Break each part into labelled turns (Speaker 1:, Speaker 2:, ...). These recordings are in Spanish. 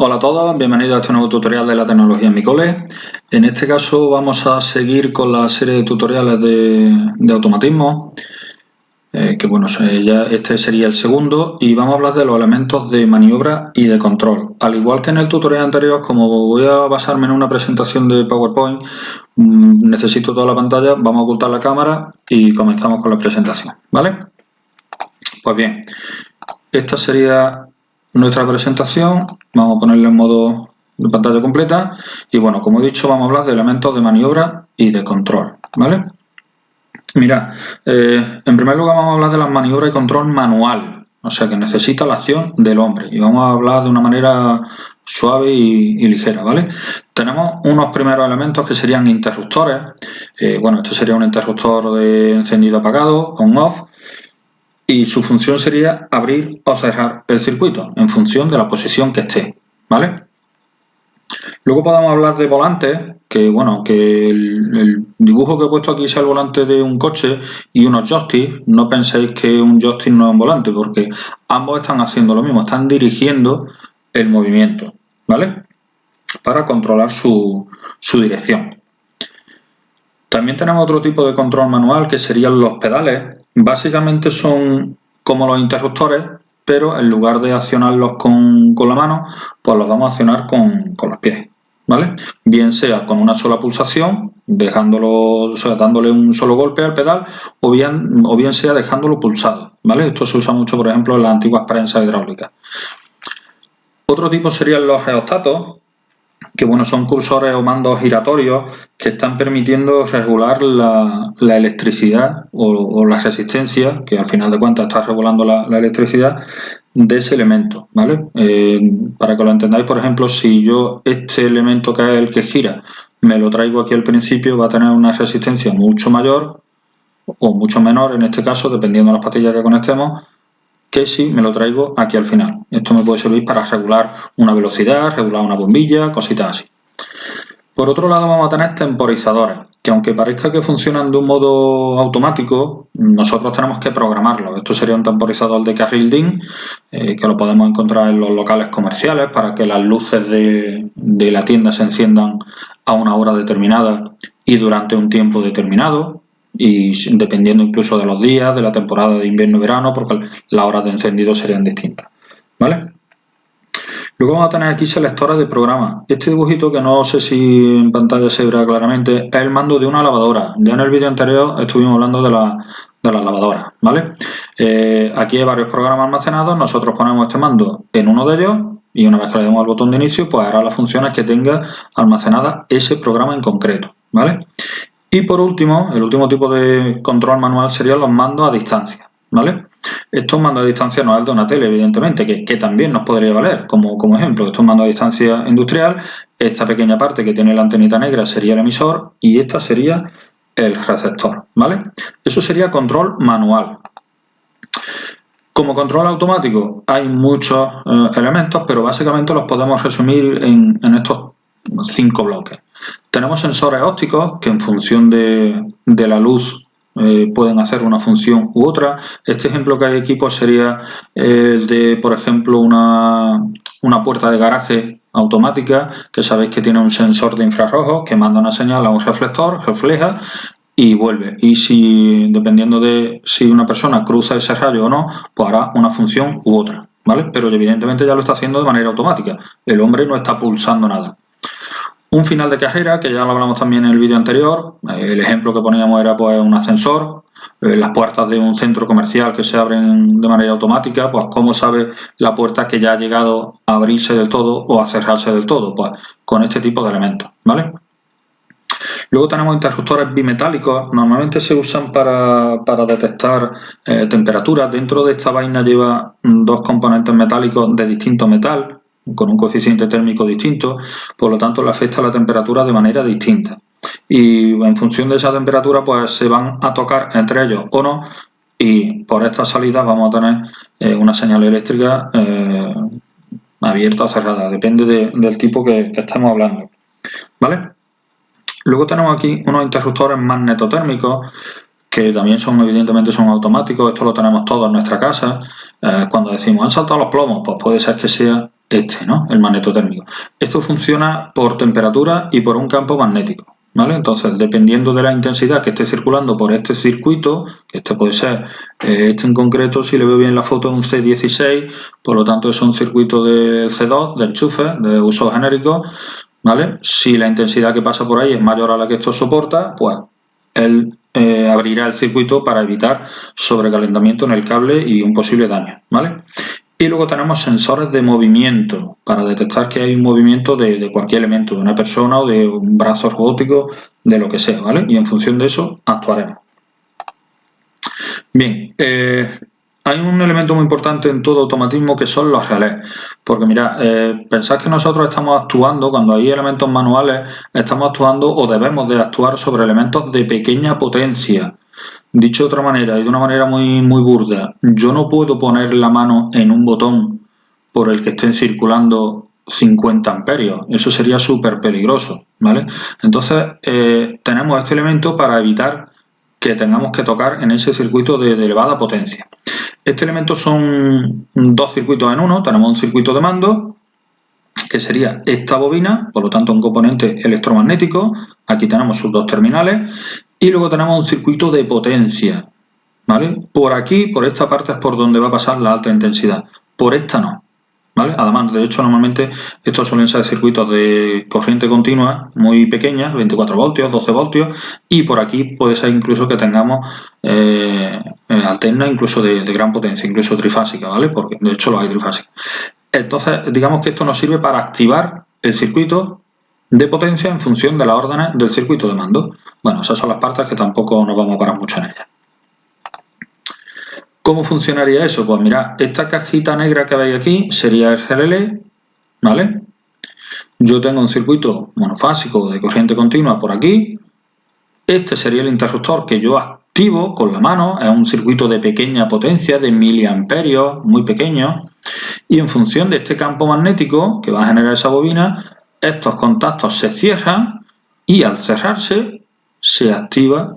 Speaker 1: Hola a todos, bienvenidos a este nuevo tutorial de la tecnología en mi cole. En este caso vamos a seguir con la serie de tutoriales de automatismo, que bueno, ya este sería el segundo, y vamos a hablar de los elementos de maniobra y de control. Al igual que en el tutorial anterior, como voy a basarme en una presentación de PowerPoint, necesito toda la pantalla, vamos a ocultar la cámara y comenzamos con la presentación, ¿vale? Pues bien, esta sería nuestra presentación. Vamos a ponerla en modo de pantalla completa y bueno, como he dicho, vamos a hablar de elementos de maniobra y de control, ¿vale? Mirad, en primer lugar vamos a hablar de las maniobras y control manual, o sea que necesita la acción del hombre, y vamos a hablar de una manera suave y ligera, ¿vale? Tenemos unos primeros elementos que serían interruptores. Bueno, esto sería un interruptor de encendido apagado, on-off, y su función sería abrir o cerrar el circuito en función de la posición que esté, ¿vale? Luego podemos hablar de volantes, que bueno, que el dibujo que he puesto aquí es el volante de un coche y unos joysticks. No penséis que un joystick no es un volante, porque ambos están haciendo lo mismo, están dirigiendo el movimiento, ¿vale? Para controlar su dirección. También tenemos otro tipo de control manual que serían los pedales. Básicamente son como los interruptores, pero en lugar de accionarlos con la mano, pues los vamos a accionar con los pies, ¿vale? Bien sea con una sola pulsación, o sea, dándole un solo golpe al pedal, o bien sea dejándolo pulsado, ¿vale? Esto se usa mucho, por ejemplo, en las antiguas prensas hidráulicas. Otro tipo serían los reostatos, que bueno, son cursores o mandos giratorios que están permitiendo regular la electricidad o la resistencia, que al final de cuentas está regulando la electricidad de ese elemento, ¿vale? Para que lo entendáis, por ejemplo, si yo este elemento que es el que gira me lo traigo aquí al principio, va a tener una resistencia mucho mayor o mucho menor, en este caso, dependiendo de las pastillas que conectemos, que si me lo traigo aquí al final. Esto me puede servir para regular una velocidad, regular una bombilla, cositas así. Por otro lado vamos a tener temporizadores, que aunque parezca que funcionan de un modo automático, nosotros tenemos que programarlo. Esto sería un temporizador de carril DIN, que lo podemos encontrar en los locales comerciales para que las luces de la tienda se enciendan a una hora determinada y durante un tiempo determinado, y dependiendo incluso de los días, de la temporada de invierno y verano, porque las horas de encendido serían distintas, ¿vale? Luego vamos a tener aquí selectores de programa. Este dibujito, que no sé si en pantalla se verá claramente, es el mando de una lavadora. Ya en el vídeo anterior estuvimos hablando de las lavadoras, ¿vale? Aquí hay varios programas almacenados, nosotros ponemos este mando en uno de ellos y una vez que le demos al botón de inicio, pues hará las funciones que tenga almacenada ese programa en concreto, ¿vale? Y por último, el último tipo de control manual serían los mandos a distancia, ¿vale? Estos mandos a distancia no es el de una tele, evidentemente, que también nos podría valer como ejemplo. Estos mandos a distancia industrial, esta pequeña parte que tiene la antenita negra sería el emisor y esta sería el receptor, ¿vale? Eso sería control manual. Como control automático hay muchos elementos, pero básicamente los podemos resumir en estos 5 bloques. Tenemos sensores ópticos que en función de la luz pueden hacer una función u otra. Este ejemplo que hay aquí pues sería el de, por ejemplo, una puerta de garaje automática, que sabéis que tiene un sensor de infrarrojos que manda una señal a un reflector, refleja y vuelve. Y si, dependiendo de si una persona cruza ese rayo o no, pues hará una función u otra, ¿vale? Pero evidentemente ya lo está haciendo de manera automática. El hombre no está pulsando nada. Un final de carrera, que ya lo hablamos también en el vídeo anterior. El ejemplo que poníamos era pues un ascensor, las puertas de un centro comercial que se abren de manera automática, pues cómo sabe la puerta que ya ha llegado a abrirse del todo o a cerrarse del todo, pues con este tipo de elementos, ¿vale? Luego tenemos interruptores bimetálicos, normalmente se usan para detectar temperaturas. Dentro de esta vaina lleva dos componentes metálicos de distinto metal, con un coeficiente térmico distinto, por lo tanto le afecta la temperatura de manera distinta. Y en función de esa temperatura, pues se van a tocar entre ellos o no, y por estas salidas vamos a tener una señal eléctrica abierta o cerrada, depende del tipo que estemos hablando, ¿vale? Luego tenemos aquí unos interruptores magnetotérmicos que también evidentemente son automáticos. Esto lo tenemos todos en nuestra casa. Cuando decimos han saltado los plomos, pues puede ser que sea este, ¿no? El magnetotérmico. Esto funciona por temperatura y por un campo magnético, ¿vale? Entonces, dependiendo de la intensidad que esté circulando por este circuito, que este puede ser, este en concreto, si le veo bien la foto, un C16, por lo tanto es un circuito de C2, de enchufe, de uso genérico, ¿vale? Si la intensidad que pasa por ahí es mayor a la que esto soporta, pues él abrirá el circuito para evitar sobrecalentamiento en el cable y un posible daño, ¿vale? Y luego tenemos sensores de movimiento para detectar que hay un movimiento de cualquier elemento, de una persona o de un brazo robótico, de lo que sea, ¿vale? Y en función de eso actuaremos. Bien, hay un elemento muy importante en todo automatismo que son los relés. Porque mirad, pensad que nosotros estamos actuando, cuando hay elementos manuales, estamos actuando o debemos de actuar sobre elementos de pequeña potencia. Dicho de otra manera y de una manera muy burda, yo no puedo poner la mano en un botón por el que estén circulando 50 amperios. Eso sería súper peligroso, ¿vale? Entonces, tenemos este elemento para evitar que tengamos que tocar en ese circuito de elevada potencia. Este elemento son dos circuitos en uno. Tenemos un circuito de mando, que sería esta bobina, por lo tanto un componente electromagnético. Aquí tenemos sus dos terminales. Y luego tenemos un circuito de potencia, ¿vale? Por aquí, por esta parte, es por donde va a pasar la alta intensidad. Por esta no, ¿vale? Además, de hecho, normalmente estos suelen ser circuitos de corriente continua muy pequeñas, 24 voltios, 12 voltios, y por aquí puede ser incluso que tengamos alterna, incluso de gran potencia, incluso trifásica, ¿vale? Porque de hecho los hay trifásicos. Entonces, digamos que esto nos sirve para activar el circuito de potencia en función de las órdenes del circuito de mando. Bueno, esas son las partes que tampoco nos vamos a parar mucho en ellas. ¿Cómo funcionaría eso? Pues mirad, esta cajita negra que veis aquí sería el relé, ¿vale? Yo tengo un circuito monofásico de corriente continua por aquí. Este sería el interruptor que yo activo con la mano. Es un circuito de pequeña potencia, de miliamperios, muy pequeño. Y en función de este campo magnético que va a generar esa bobina, estos contactos se cierran y al cerrarse se activa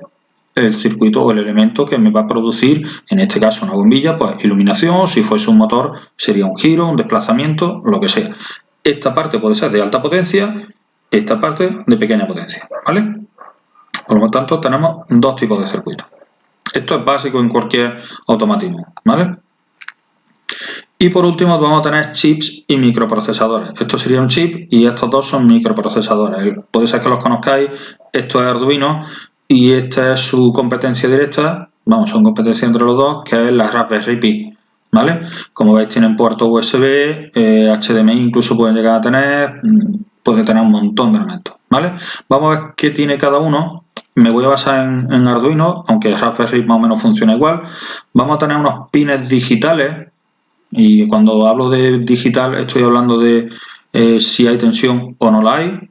Speaker 1: el circuito o el elemento que me va a producir, en este caso una bombilla, pues iluminación. Si fuese un motor sería un giro, un desplazamiento, lo que sea. Esta parte puede ser de alta potencia, esta parte de pequeña potencia, ¿vale? Por lo tanto tenemos dos tipos de circuitos. Esto es básico en cualquier automatismo, ¿vale? Y por último vamos a tener chips y microprocesadores. Esto sería un chip y estos dos son microprocesadores. Puede ser que los conozcáis. Esto es Arduino y esta es su competencia directa. Vamos, son competencia entre los dos, que es la Raspberry Pi, ¿vale? Como veis tienen puertos USB, HDMI incluso pueden llegar a tener, puede tener un montón de elementos, ¿vale? Vamos a ver qué tiene cada uno. Me voy a basar en Arduino, aunque Raspberry más o menos funciona igual. Vamos a tener unos pines digitales. Y cuando hablo de digital estoy hablando de si hay tensión o no la hay.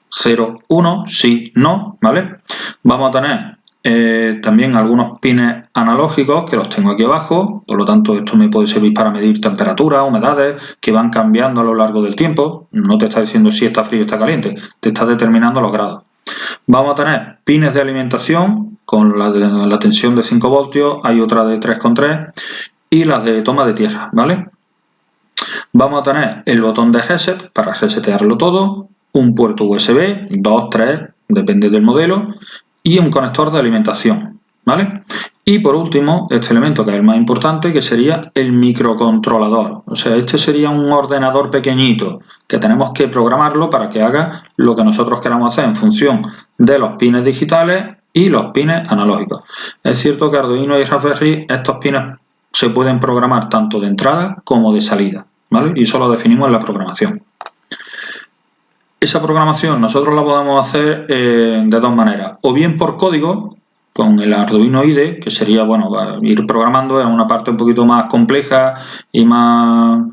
Speaker 1: 0, 1, sí, no, ¿vale? Vamos a tener también algunos pines analógicos que los tengo aquí abajo. Por lo tanto, esto me puede servir para medir temperatura, humedades, que van cambiando a lo largo del tiempo. No te está diciendo si está frío o está caliente, te está determinando los grados. Vamos a tener pines de alimentación con la tensión de 5 voltios, hay otra de 3,3 y las de toma de tierra, ¿vale? Vamos a tener el botón de reset para resetearlo todo, un puerto USB, 2, 3, depende del modelo, y un conector de alimentación, ¿vale? Y por último, este elemento que es el más importante, que sería el microcontrolador. O sea, este sería un ordenador pequeñito que tenemos que programarlo para que haga lo que nosotros queramos hacer en función de los pines digitales y los pines analógicos. Es cierto que Arduino y Raspberry, estos pines se pueden programar tanto de entrada como de salida, ¿vale? Y eso lo definimos en la programación. Esa programación nosotros la podemos hacer de dos maneras. O bien por código, con el Arduino IDE, que sería, bueno, ir programando en una parte un poquito más compleja y más,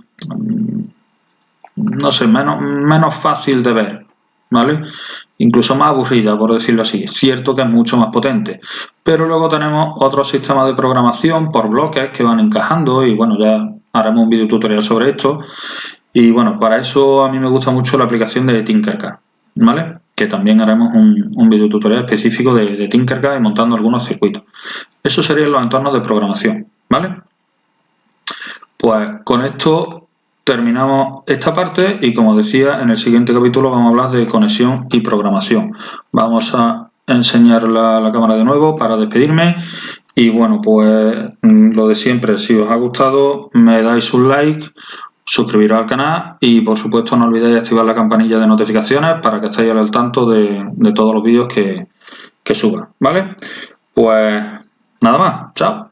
Speaker 1: no sé, menos fácil de ver, ¿vale? Incluso más aburrida, por decirlo así. Es cierto que es mucho más potente. Pero luego tenemos otros sistemas de programación por bloques que van encajando y bueno, ya haremos un video tutorial sobre esto. Y bueno, para eso a mí me gusta mucho la aplicación de Tinkercad, ¿vale? Que también haremos un video tutorial específico de Tinkercad y montando algunos circuitos. Eso serían los entornos de programación, ¿vale? Pues con esto terminamos esta parte y, como decía, en el siguiente capítulo vamos a hablar de conexión y programación. Vamos a enseñar la cámara de nuevo para despedirme y bueno, pues lo de siempre, si os ha gustado me dais un like, suscribiros al canal y por supuesto no olvidéis activar la campanilla de notificaciones para que estéis al tanto de todos los vídeos que suba, ¿vale? Pues nada más, chao.